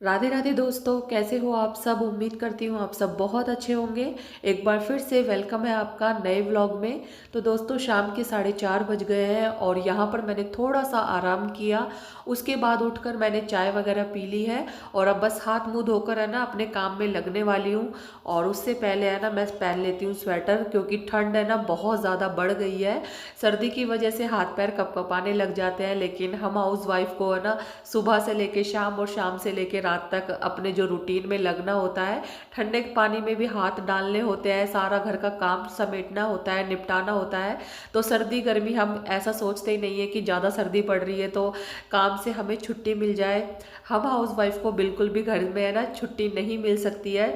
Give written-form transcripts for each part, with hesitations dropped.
राधे राधे दोस्तों, कैसे हो आप सब। उम्मीद करती हूँ आप सब बहुत अच्छे होंगे। एक बार फिर से वेलकम है आपका नए व्लॉग में। तो दोस्तों, शाम के 4:30 बज गए हैं और यहाँ पर मैंने थोड़ा सा आराम किया। उसके बाद उठकर मैंने चाय वगैरह पी ली है और अब बस हाथ मुंह धोकर है ना अपने काम में लगने वाली हूँ। और उससे पहले है ना मैं पहन लेती हूँ स्वेटर, क्योंकि ठंड है ना बहुत ज़्यादा बढ़ गई है। सर्दी की वजह से हाथ पैर कपकपाने लग जाते हैं, लेकिन हम हाउस वाइफ को है ना सुबह से लेके शाम और शाम से लेके रात तक अपने जो रूटीन में लगना होता है। ठंडे पानी में भी हाथ डालने होते हैं, सारा घर का काम समेटना होता है, निपटाना होता है। तो सर्दी गर्मी हम ऐसा सोचते ही नहीं है कि ज़्यादा सर्दी पड़ रही है तो काम से हमें छुट्टी मिल जाए। हम हाउस वाइफ को बिल्कुल भी घर में है ना छुट्टी नहीं मिल सकती है।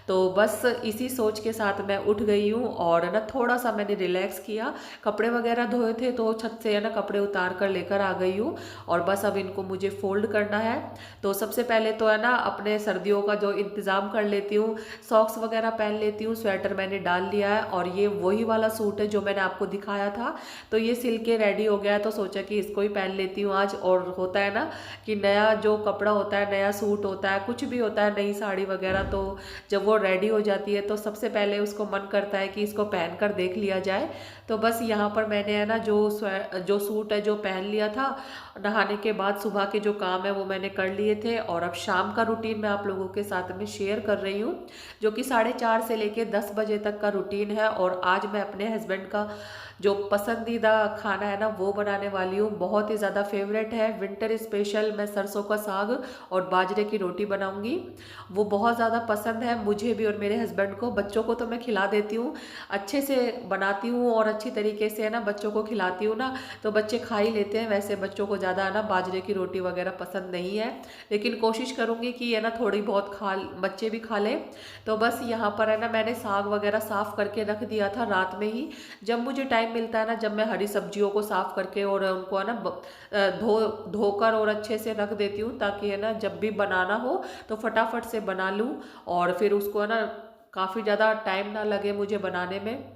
तो बस इसी सोच के साथ मैं उठ गई हूँ और है ना थोड़ा सा मैंने रिलैक्स किया। कपड़े वगैरह धोए थे तो छत से है ना कपड़े उतार कर लेकर आ गई हूँ और बस अब इनको मुझे फोल्ड करना है। तो सबसे पहले तो है ना अपने सर्दियों का जो इंतज़ाम कर लेती हूँ। सॉक्स वगैरह पहन लेती हूँ, स्वेटर मैंने डाल लिया है और ये वही वाला सूट है जो मैंने आपको दिखाया था। तो ये सिल के रेडी हो गया है, तो सोचा कि इसको ही पहन लेती हूँ आज। और होता है ना कि नया जो कपड़ा होता है, नया सूट होता है, कुछ भी होता है, नई साड़ी वगैरह, तो जब वो रेडी हो जाती है तो सबसे पहले उसको मन करता है कि इसको पहन कर देख लिया जाए। तो बस यहाँ पर मैंने है ना जो सूट है जो पहन लिया था। नहाने के बाद सुबह के जो काम है वो मैंने कर लिए थे और अब शाम का रूटीन मैं आप लोगों के साथ में शेयर कर रही हूँ, जो कि 4:30 से लेके 10 बजे तक का रूटीन है। और आज मैं अपने हस्बैंड का जो पसंदीदा खाना है ना वो बनाने वाली हूँ। बहुत ही ज़्यादा फेवरेट है, विंटर स्पेशल। मैं सरसों का साग और बाजरे की रोटी बनाऊंगी। वो बहुत ज़्यादा पसंद है मुझे भी और मेरे हस्बैंड को। बच्चों को तो मैं खिला देती हूँ, अच्छे से बनाती हूँ और अच्छी तरीके से है ना बच्चों को खिलाती हूँ ना, तो बच्चे खा ही लेते हैं। वैसे बच्चों को ज़्यादा है ना बाजरे की रोटी वगैरह पसंद नहीं है, लेकिन कोशिश करूँगी कि है ना थोड़ी बहुत बच्चे भी खा लें। तो बस यहाँ पर है ना मैंने साग वगैरह साफ़ करके रख दिया था रात में ही। जब मुझे टाइम मिलता है ना, जब मैं हरी सब्जियों को साफ़ करके और उनको है ना धोकर और अच्छे से रख देती हूँ, ताकि है ना जब भी बनाना हो तो फटाफट से बना लूँ और फिर उसको है ना काफ़ी ज़्यादा टाइम ना लगे मुझे बनाने में।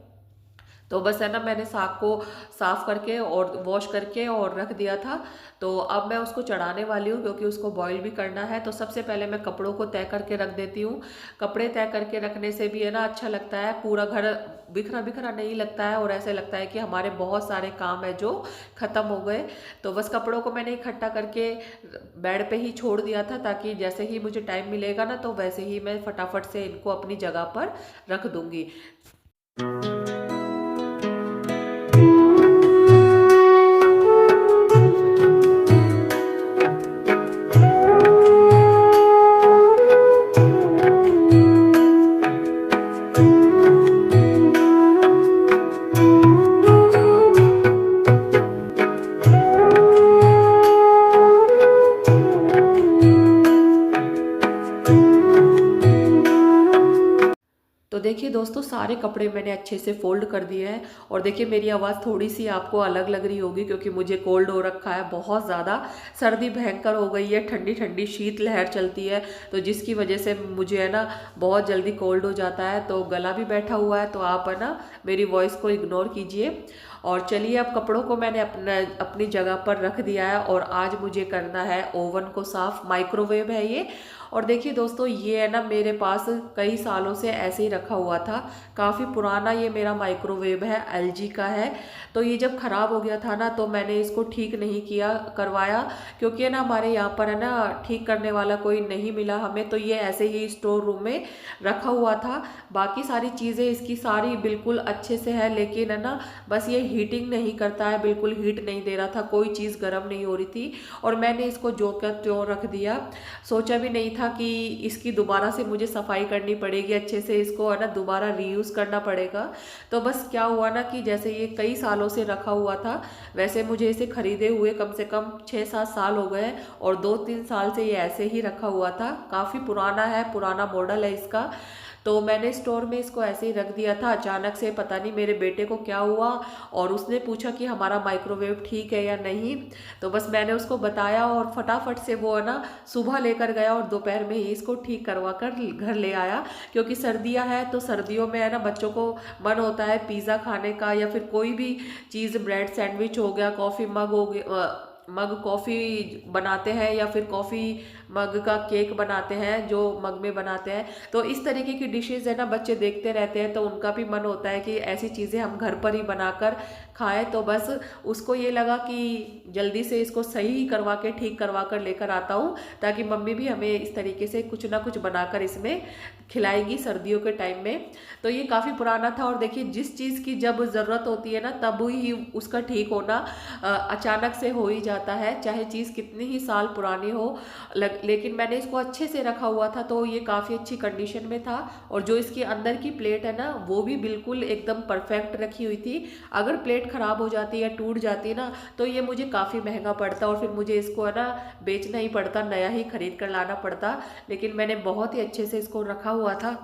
तो बस है ना मैंने साग को साफ़ करके और वॉश करके और रख दिया था। तो अब मैं उसको चढ़ाने वाली हूँ, क्योंकि उसको बॉईल भी करना है। तो सबसे पहले मैं कपड़ों को तय करके रख देती हूँ। कपड़े तय करके रखने से भी है ना अच्छा लगता है, पूरा घर बिखरा बिखरा नहीं लगता है और ऐसे लगता है कि हमारे बहुत सारे काम है जो ख़त्म हो गए। तो बस कपड़ों को मैंने इकट्ठा करके बेड पे ही छोड़ दिया था, ताकि जैसे ही मुझे टाइम मिलेगा ना तो वैसे ही मैं फटाफट से इनको अपनी जगह पर रख दूँगी। तो देखिए दोस्तों, सारे कपड़े मैंने अच्छे से फोल्ड कर दिए हैं। और देखिए मेरी आवाज़ थोड़ी सी आपको अलग लग रही होगी, क्योंकि मुझे कोल्ड हो रखा है बहुत ज़्यादा। सर्दी भयंकर हो गई है, ठंडी ठंडी शीत लहर चलती है, तो जिसकी वजह से मुझे है ना बहुत जल्दी कोल्ड हो जाता है, तो गला भी बैठा हुआ है। तो आप है ना मेरी वॉइस को इग्नोर कीजिए। और चलिए, अब कपड़ों को मैंने अपनी जगह पर रख दिया है और आज मुझे करना है ओवन को साफ़। माइक्रोवेव है ये। और देखिए दोस्तों, ये है ना मेरे पास कई सालों से ऐसे ही रखा हुआ था। काफ़ी पुराना ये मेरा माइक्रोवेव है, एलजी का है। तो ये जब ख़राब हो गया था ना तो मैंने इसको ठीक नहीं किया करवाया, क्योंकि है ना हमारे यहाँ पर है ना ठीक करने वाला कोई नहीं मिला हमें। तो ये ऐसे ही स्टोर रूम में रखा हुआ था। बाकी सारी चीज़ें इसकी सारी बिल्कुल अच्छे से है, लेकिन है ना बस ये हीटिंग नहीं करता है, बिल्कुल हीट नहीं दे रहा था, कोई चीज़ गर्म नहीं हो रही थी। और मैंने इसको जो का त्यों रख दिया। सोचा भी नहीं था कि इसकी दोबारा से मुझे सफाई करनी पड़ेगी, अच्छे से इसको है ना दोबारा रीयूज़ करना पड़ेगा। तो बस क्या हुआ ना कि जैसे ये कई सालों से रखा हुआ था, वैसे मुझे इसे खरीदे हुए कम से कम 6-7 साल हो गए और 2-3 साल से ये ऐसे ही रखा हुआ था। काफ़ी पुराना है, पुराना मॉडल है इसका। तो मैंने स्टोर में इसको ऐसे ही रख दिया था। अचानक से पता नहीं मेरे बेटे को क्या हुआ और उसने पूछा कि हमारा माइक्रोवेव ठीक है या नहीं। तो बस मैंने उसको बताया और फटाफट से वो है ना सुबह लेकर गया और दोपहर में ही इसको ठीक करवा कर घर ले आया। क्योंकि सर्दियां हैं तो सर्दियों में है ना बच्चों को मन होता है पिज़्ज़ा खाने का, या फिर कोई भी चीज़, ब्रेड सैंडविच हो गया, कॉफ़ी मग हो गया, मग कॉफ़ी बनाते हैं या फिर कॉफ़ी मग का केक बनाते हैं जो मग में बनाते हैं। तो इस तरीके की डिशेज़ है ना बच्चे देखते रहते हैं, तो उनका भी मन होता है कि ऐसी चीज़ें हम घर पर ही बनाकर खाएं। तो बस उसको ये लगा कि जल्दी से इसको सही करवा के ठीक करवा कर लेकर आता हूँ, ताकि मम्मी भी हमें इस तरीके से कुछ ना कुछ बनाकर इसमें खिलाएगी सर्दियों के टाइम में। तो ये काफ़ी पुराना था, और देखिए जिस चीज़ की जब ज़रूरत होती है ना तब ही उसका ठीक होना अचानक से हो ही जाता है, चाहे चीज़ कितनी ही साल पुरानी हो। लेकिन मैंने इसको अच्छे से रखा हुआ था तो ये काफ़ी अच्छी कंडीशन में था, और जो इसके अंदर की प्लेट है ना वो भी बिल्कुल एकदम परफेक्ट रखी हुई थी। अगर प्लेट ख़राब हो जाती या टूट जाती ना तो ये मुझे काफ़ी महंगा पड़ता, और फिर मुझे इसको है ना बेचना ही पड़ता, नया ही खरीद कर लाना पड़ता। लेकिन मैंने बहुत ही अच्छे से इसको रखा हुआ था।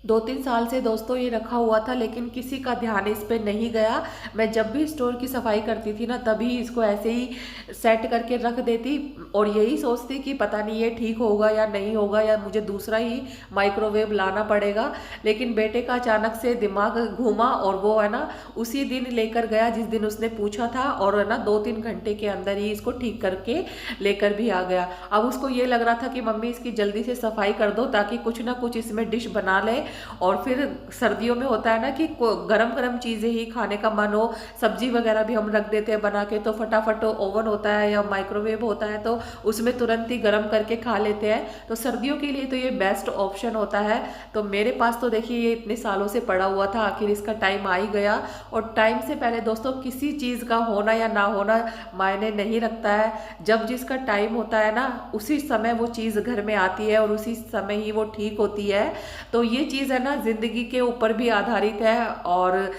2-3 साल से दोस्तों ये रखा हुआ था, लेकिन किसी का ध्यान इस पे नहीं गया। मैं जब भी स्टोर की सफाई करती थी ना तभी इसको ऐसे ही सेट करके रख देती, और यही सोचती कि पता नहीं ये ठीक होगा या नहीं होगा, या मुझे दूसरा ही माइक्रोवेव लाना पड़ेगा। लेकिन बेटे का अचानक से दिमाग घूमा और वो है ना उसी दिन लेकर गया जिस दिन उसने पूछा था, और है ना 2-3 घंटे के अंदर ही इसको ठीक करके लेकर भी आ गया। अब उसको ये लग रहा था कि मम्मी इसकी जल्दी से सफाई कर दो ताकि कुछ ना कुछ इसमें डिश बना ले। और फिर सर्दियों में होता है ना कि गरम गरम चीज़ें ही खाने का मन हो, सब्जी वगैरह भी हम रख देते हैं बना के, तो फटाफट ओवन होता है या माइक्रोवेव होता है तो उसमें तुरंत ही गर्म करके खा लेते हैं। तो सर्दियों के लिए तो ये बेस्ट ऑप्शन होता है। तो मेरे पास तो देखिए ये इतने सालों से पड़ा हुआ था, आखिर इसका टाइम आ ही गया। और टाइम से पहले दोस्तों किसी चीज़ का होना या ना होना मायने नहीं रखता है। जब जिसका टाइम होता है ना उसी समय वो चीज़ घर में आती है और उसी समय ही वो ठीक होती है। तो ये चीज़ है ना जिंदगी के ऊपर भी आधारित है, और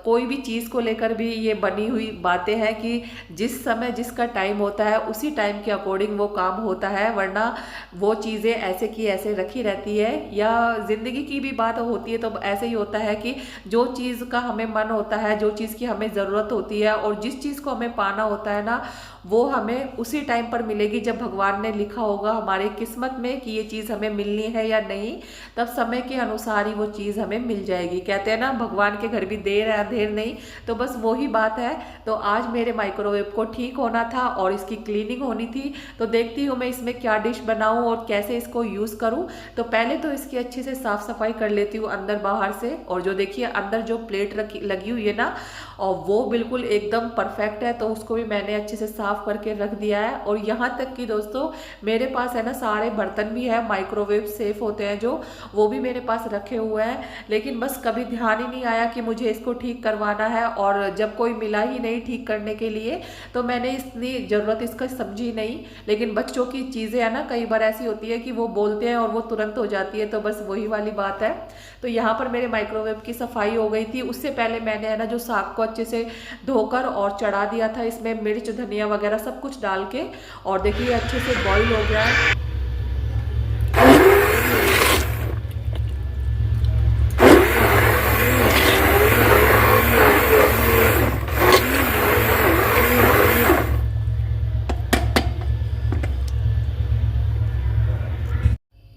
कोई भी चीज़ को लेकर भी ये बनी हुई बातें हैं कि जिस समय जिसका टाइम होता है उसी टाइम के अकॉर्डिंग वो काम होता है, वरना वो चीज़ें ऐसे की ऐसे रखी रहती है। या जिंदगी की भी बात होती है तो ऐसे ही होता है कि जो चीज़ का हमें मन होता है, जो चीज़ की हमें ज़रूरत होती है और जिस चीज़ को हमें पाना होता है ना वो हमें उसी टाइम पर मिलेगी जब भगवान ने लिखा होगा हमारी किस्मत में कि ये चीज़ हमें मिलनी है या नहीं, तब समय के अनुसार ही वो चीज़ हमें मिल जाएगी। कहते हैं ना भगवान के घर भी देर है अंधेर नहीं, तो बस वही बात है। तो आज मेरे माइक्रोवेव को ठीक होना था और इसकी क्लीनिंग होनी थी, तो देखती हूँ मैं इसमें क्या डिश बनाऊँ और कैसे इसको यूज़ करूँ। तो पहले तो इसकी अच्छे से साफ़ सफाई कर लेती हूँ अंदर बाहर से, और जो देखिए अंदर जो प्लेट रखी लगी हुई है ना और वो बिल्कुल एकदम परफेक्ट है, तो उसको भी मैंने अच्छे से साफ करके रख दिया है। और यहाँ तक कि दोस्तों मेरे पास है ना सारे बर्तन भी है माइक्रोवेव सेफ होते हैं जो, वो भी मेरे पास रखे हुए हैं, लेकिन बस कभी ध्यान ही नहीं आया कि मुझे इसको ठीक करवाना है। और जब कोई मिला ही नहीं ठीक करने के लिए तो मैंने इतनी ज़रूरत इसका समझी नहीं। लेकिन बच्चों की चीज़ें है ना कई बार ऐसी होती है कि वो बोलते हैं और वो तुरंत हो जाती है, तो बस वही वाली बात है। तो यहाँ पर मेरे माइक्रोवेव की सफाई हो गई थी। उससे पहले मैंने है ना जो साग को अच्छे से धोकर और चढ़ा दिया था, इसमें मिर्च धनिया वगैरह सब कुछ डाल के, और देखिए अच्छे से बॉईल हो गया है।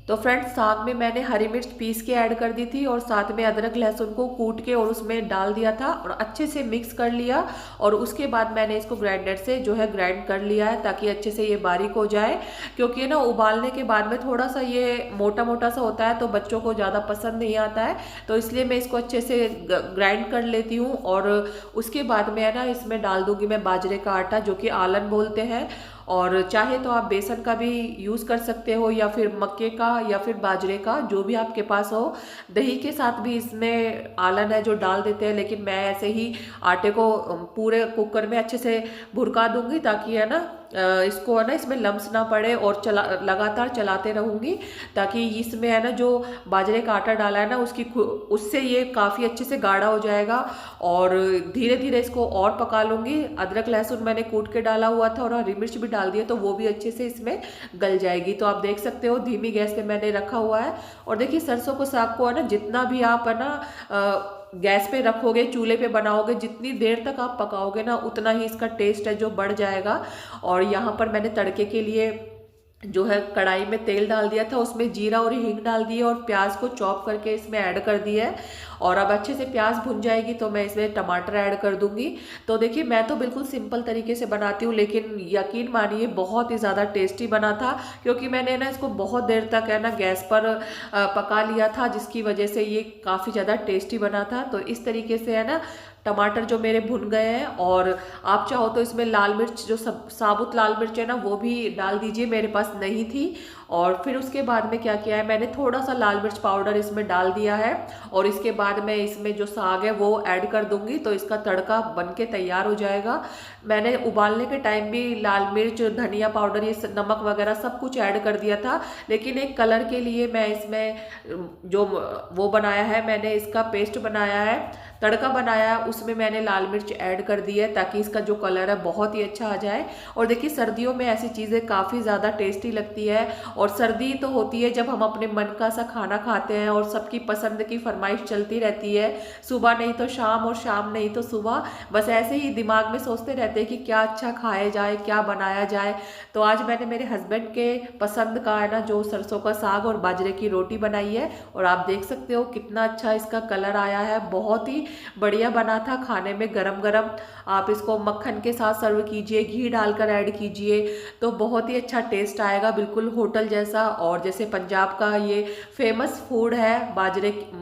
तो फ्रेंड्स साग में मैंने हरी मिर्च पीस के ऐड कर दी थी और साथ में अदरक लहसुन को कूट के और उसमें डाल दिया था और अच्छे से मिक्स कर लिया। और उसके बाद मैंने इसको ग्राइंडर से जो है ग्राइंड कर लिया है ताकि अच्छे से ये बारीक हो जाए, क्योंकि ना उबालने के बाद में थोड़ा सा ये मोटा मोटा सा होता है तो बच्चों को ज़्यादा पसंद नहीं आता है। तो इसलिए मैं इसको अच्छे से ग्राइंड कर लेती हूँ। और उसके बाद में है ना इसमें डाल दूंगी मैं बाजरे का आटा, जो कि आलन बोलते हैं, और चाहे तो आप बेसन का भी यूज़ कर सकते हो या फिर मक्के का या फिर बाजरे का, जो भी आपके पास हो। दही के साथ भी इसमें आलन है जो डाल देते हैं, लेकिन मैं ऐसे ही आटे को पूरे कुकर में अच्छे से भुरका दूंगी ताकि है ना इसको है ना इसमें लम्स ना पड़े, और लगातार चलाते रहूँगी ताकि इसमें है ना जो बाजरे का आटा डाला है ना उससे ये काफ़ी अच्छे से गाढ़ा हो जाएगा। और धीरे धीरे इसको और पका लूँगी। अदरक लहसुन मैंने कूट के डाला हुआ था और हरी मिर्च भी डाल दिया, तो वो भी अच्छे से इसमें गल जाएगी। तो आप देख सकते हो धीमी गैस पे मैंने रखा हुआ है। और देखिए सरसों को साग को है ना जितना भी आप है ना गैस पे रखोगे, चूल्हे पे बनाओगे, जितनी देर तक आप पकाओगे ना उतना ही इसका टेस्ट है जो बढ़ जाएगा। और यहाँ पर मैंने तड़के के लिए जो है कढ़ाई में तेल डाल दिया था, उसमें जीरा और हींग डाल दिए और प्याज को चॉप करके इसमें ऐड कर दिया है। और अब अच्छे से प्याज भुन जाएगी तो मैं इसमें टमाटर ऐड कर दूंगी। तो देखिए मैं तो बिल्कुल सिंपल तरीके से बनाती हूँ, लेकिन यकीन मानिए बहुत ही ज़्यादा टेस्टी बना था, क्योंकि मैंने ना इसको बहुत देर तक है ना गैस पर पका लिया था, जिसकी वजह से ये काफ़ी ज़्यादा टेस्टी बना था। तो इस तरीके से है ना टमाटर जो मेरे भुन गए हैं, और आप चाहो तो इसमें लाल मिर्च जो साबुत लाल मिर्च है ना वो भी डाल दीजिए, मेरे पास नहीं थी। और फिर उसके बाद में क्या किया है, मैंने थोड़ा सा लाल मिर्च पाउडर इसमें डाल दिया है, और इसके बाद मैं इसमें जो साग है वो ऐड कर दूंगी, तो इसका तड़का बन के तैयार हो जाएगा। मैंने उबालने के टाइम भी लाल मिर्च, धनिया पाउडर, ये नमक वगैरह सब कुछ ऐड कर दिया था, लेकिन एक कलर के लिए मैं इसमें जो वो बनाया है, मैंने इसका पेस्ट बनाया है, तड़का बनाया है, उसमें मैंने लाल मिर्च ऐड कर दी है ताकि इसका जो कलर है बहुत ही अच्छा आ जाए। और देखिए सर्दियों में ऐसी चीज़ें काफ़ी ज़्यादा टेस्टी लगती है, और सर्दी तो होती है जब हम अपने मन का सा खाना खाते हैं और सबकी पसंद की फरमाइश चलती रहती है, सुबह नहीं तो शाम और शाम नहीं तो सुबह, बस ऐसे ही दिमाग में सोचते रहते हैं कि क्या अच्छा खाया जाए, क्या बनाया जाए। तो आज मैंने मेरे हस्बैंड के पसंद का है ना जो सरसों का साग और बाजरे की रोटी बनाई है, और आप देख सकते हो कितना अच्छा इसका कलर आया है, बहुत ही बढ़िया बना था। खाने में गरम गरम आप इसको मक्खन के साथ सर्व कीजिए, घी डालकर ऐड कीजिए, तो बहुत ही अच्छा टेस्ट आएगा, बिल्कुल होटल जैसा। और जैसे पंजाब का ये फेमस फूड है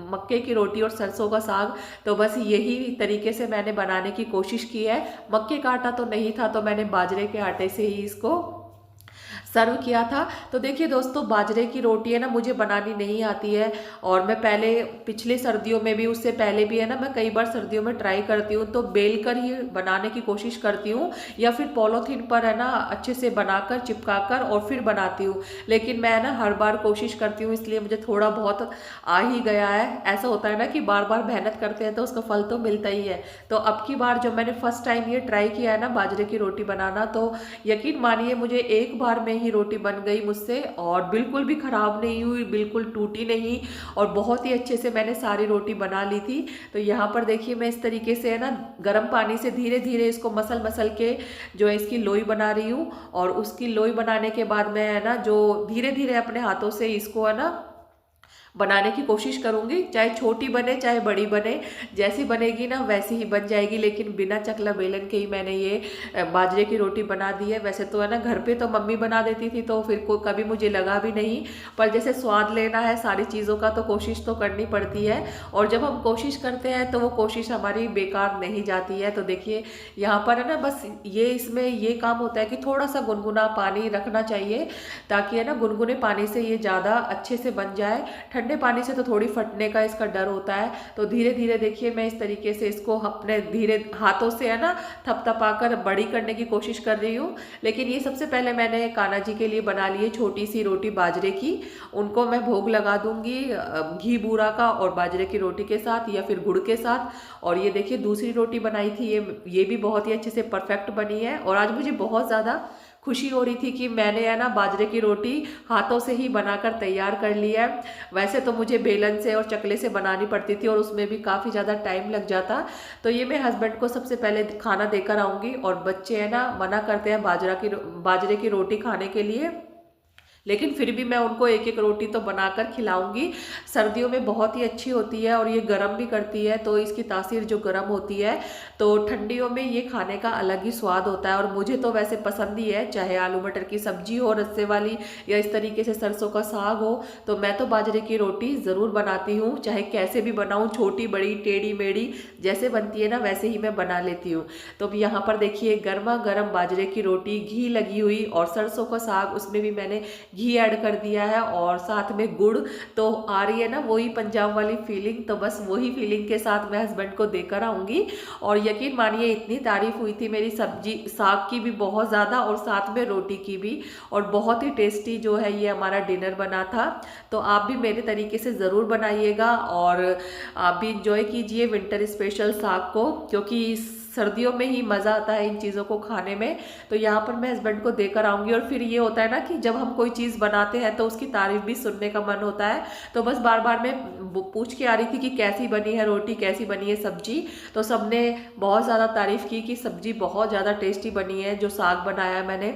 मक्के की रोटी और सरसों का साग, तो बस यही तरीके से मैंने बनाने की कोशिश की है। मक्के का आटा तो नहीं था, तो मैंने बाजरे के आटे से ही इसको सर्व किया था। तो देखिए दोस्तों, बाजरे की रोटी है ना मुझे बनानी नहीं आती है, और मैं पहले पिछले सर्दियों में भी, उससे पहले भी है ना, मैं कई बार सर्दियों में ट्राई करती हूँ तो बेल कर ही बनाने की कोशिश करती हूँ, या फिर पॉलीथीन पर है ना अच्छे से बनाकर चिपका कर और फिर बनाती हूँ। लेकिन मैं ना हर बार कोशिश करती हूँ, इसलिए मुझे थोड़ा बहुत आ ही गया है। ऐसा होता है ना कि बार बार मेहनत करते हैं तो उसका फल तो मिलता ही है। तो अब की बार जब मैंने फर्स्ट टाइम ये ट्राई किया है ना बाजरे की रोटी बनाना, तो यकीन मानिए मुझे एक बार में ही रोटी बन गई मुझसे, और बिल्कुल भी खराब नहीं हुई, बिल्कुल टूटी नहीं, और बहुत ही अच्छे से मैंने सारी रोटी बना ली थी। तो यहाँ पर देखिए मैं इस तरीके से है ना गर्म पानी से धीरे धीरे इसको मसल मसल के जो है इसकी लोई बना रही हूँ, और उसकी लोई बनाने के बाद मैं है ना जो धीरे धीरे अपने हाथों से इसको है ना बनाने की कोशिश करूंगी, चाहे छोटी बने चाहे बड़ी बने, जैसी बनेगी ना वैसी ही बन जाएगी। लेकिन बिना चकला बेलन के ही मैंने ये बाजरे की रोटी बना दी है। वैसे तो है ना घर पे तो मम्मी बना देती थी, तो फिर को कभी मुझे लगा भी नहीं, पर जैसे स्वाद लेना है सारी चीज़ों का तो कोशिश तो करनी पड़ती है, और जब हम कोशिश करते हैं तो वो कोशिश हमारी बेकार नहीं जाती है। तो देखिए यहाँ पर है ना बस ये इसमें ये काम होता है कि थोड़ा सा गुनगुना पानी रखना चाहिए, ताकि है ना गुनगुने पानी से ये ज़्यादा अच्छे से बन जाए। ठंडे पानी से तो थोड़ी फटने का इसका डर होता है। तो धीरे धीरे देखिए मैं इस तरीके से इसको अपने धीरे हाथों से है ना थपथपाकर बड़ी करने की कोशिश कर रही हूँ। लेकिन ये सबसे पहले मैंने कान्हा जी के लिए बना ली है छोटी सी रोटी बाजरे की, उनको मैं भोग लगा दूंगी घी बूरा का और बाजरे की रोटी के साथ या फिर गुड़ के साथ। और ये देखिए दूसरी रोटी बनाई थी, ये भी बहुत ही अच्छे से परफेक्ट बनी है, और आज मुझे बहुत ज़्यादा खुशी हो रही थी कि मैंने है ना बाजरे की रोटी हाथों से ही बनाकर तैयार कर ली है। वैसे तो मुझे बेलन से और चकले से बनानी पड़ती थी और उसमें भी काफ़ी ज़्यादा टाइम लग जाता। तो ये मैं हस्बैंड को सबसे पहले खाना देकर आऊँगी, और बच्चे है ना मना करते हैं बाजरे की रोटी खाने के लिए, लेकिन फिर भी मैं उनको एक एक रोटी तो बनाकर खिलाऊंगी। सर्दियों में बहुत ही अच्छी होती है और ये गर्म भी करती है, तो इसकी तासीर जो गर्म होती है, तो ठंडियों में ये खाने का अलग ही स्वाद होता है। और मुझे तो वैसे पसंद ही है, चाहे आलू मटर की सब्जी हो रस्से वाली या इस तरीके से सरसों का साग हो, तो मैं तो बाजरे की रोटी ज़रूर बनाती हूँ, चाहे कैसे भी बनाऊँ, छोटी बड़ी टेढ़ी मेढ़ी जैसे बनती है ना वैसे ही मैं बना लेती हूँ। तो अब यहाँ पर देखिए गर्मा गर्म बाजरे की रोटी घी लगी हुई, और सरसों का साग उसमें भी मैंने घी ऐड कर दिया है, और साथ में गुड़, तो आ रही है ना वही पंजाब वाली फीलिंग। तो बस वही फीलिंग के साथ मैं हस्बैंड को देकर आऊँगी। और यकीन मानिए इतनी तारीफ हुई थी मेरी सब्जी साग की भी बहुत ज़्यादा, और साथ में रोटी की भी, और बहुत ही टेस्टी जो है ये हमारा डिनर बना था। तो आप भी मेरे तरीके से ज़रूर बनाइएगा, और आप भी इंजॉय कीजिए विंटर स्पेशल साग को, क्योंकि सर्दियों में ही मज़ा आता है इन चीज़ों को खाने में। तो यहाँ पर मैं हस्बैंड को देकर आऊँगी। और फिर ये होता है ना कि जब हम कोई चीज़ बनाते हैं तो उसकी तारीफ भी सुनने का मन होता है। तो बस बार बार मैं पूछ के आ रही थी कि कैसी बनी है रोटी, कैसी बनी है सब्जी, तो सबने बहुत ज़्यादा तारीफ़ की कि सब्जी बहुत ज़्यादा टेस्टी बनी है जो साग बनाया है मैंने।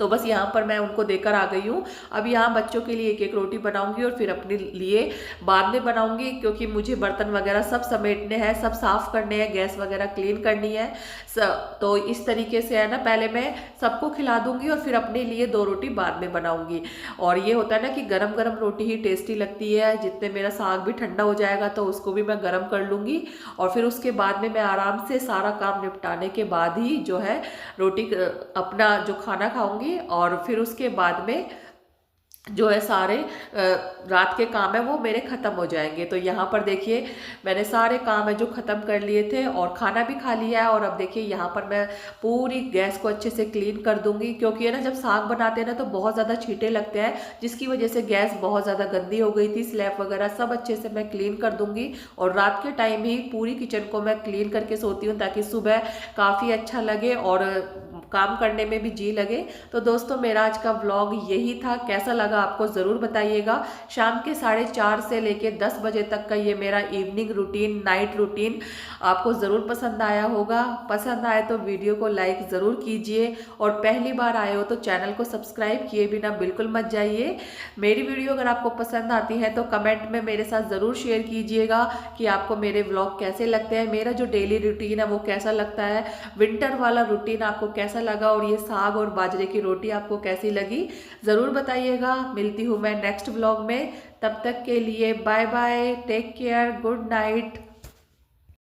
तो बस यहाँ पर मैं उनको देकर आ गई हूँ। अब यहाँ बच्चों के लिए एक एक रोटी बनाऊंगी और फिर अपने लिए बाद में बनाऊंगी, क्योंकि मुझे बर्तन वगैरह सब समेटने हैं, सब साफ करने हैं, गैस वगैरह क्लीन करनी है। तो इस तरीके से है ना, पहले मैं सबको खिला दूंगी और फिर अपने लिए 2 रोटी बाद में बनाऊंगी। और ये होता है ना कि गरम गरम रोटी ही टेस्टी लगती है। जितने मेरा साग भी ठंडा हो जाएगा तो उसको भी मैं गरम कर लूंगी, और फिर उसके बाद में मैं आराम से सारा काम निपटाने के बाद ही जो है रोटी अपना जो खाना खाऊंगी। और फिर उसके बाद में जो है सारे रात के काम है वो मेरे ख़त्म हो जाएंगे। तो यहाँ पर देखिए मैंने सारे काम है जो ख़त्म कर लिए थे और खाना भी खा लिया है। और अब देखिए यहाँ पर मैं पूरी गैस को अच्छे से क्लीन कर दूंगी, क्योंकि है ना जब साग बनाते हैं ना तो बहुत ज़्यादा छींटे लगते हैं, जिसकी वजह से गैस बहुत ज़्यादा गंदी हो गई थी। स्लैब वगैरह सब अच्छे से मैं क्लीन कर दूंगी, और रात के टाइम ही पूरी किचन को मैं क्लीन करके सोती हूँ, ताकि सुबह काफ़ी अच्छा लगे और काम करने में भी जी लगे। तो दोस्तों मेरा आज का व्लॉग यही था, कैसा लगा आपको ज़रूर बताइएगा। शाम के 4:30 से लेके 10 बजे तक का ये मेरा इवनिंग रूटीन, नाइट रूटीन आपको ज़रूर पसंद आया होगा। पसंद आए तो वीडियो को लाइक ज़रूर कीजिए, और पहली बार आए हो तो चैनल को सब्सक्राइब किए बिना बिल्कुल मत जाइए। मेरी वीडियो अगर आपको पसंद आती है तो कमेंट में मेरे साथ ज़रूर शेयर कीजिएगा कि आपको मेरे व्लॉग कैसे लगते हैं, मेरा जो डेली रूटीन है वो कैसा लगता है, विंटर वाला रूटीन आपको कैसा लगा, और ये साग और बाजरे की रोटी आपको कैसी लगी, ज़रूर बताइएगा। मिलती हूँ मैं नेक्स्ट व्लॉग में, तब तक के लिए bye bye, take care, good night.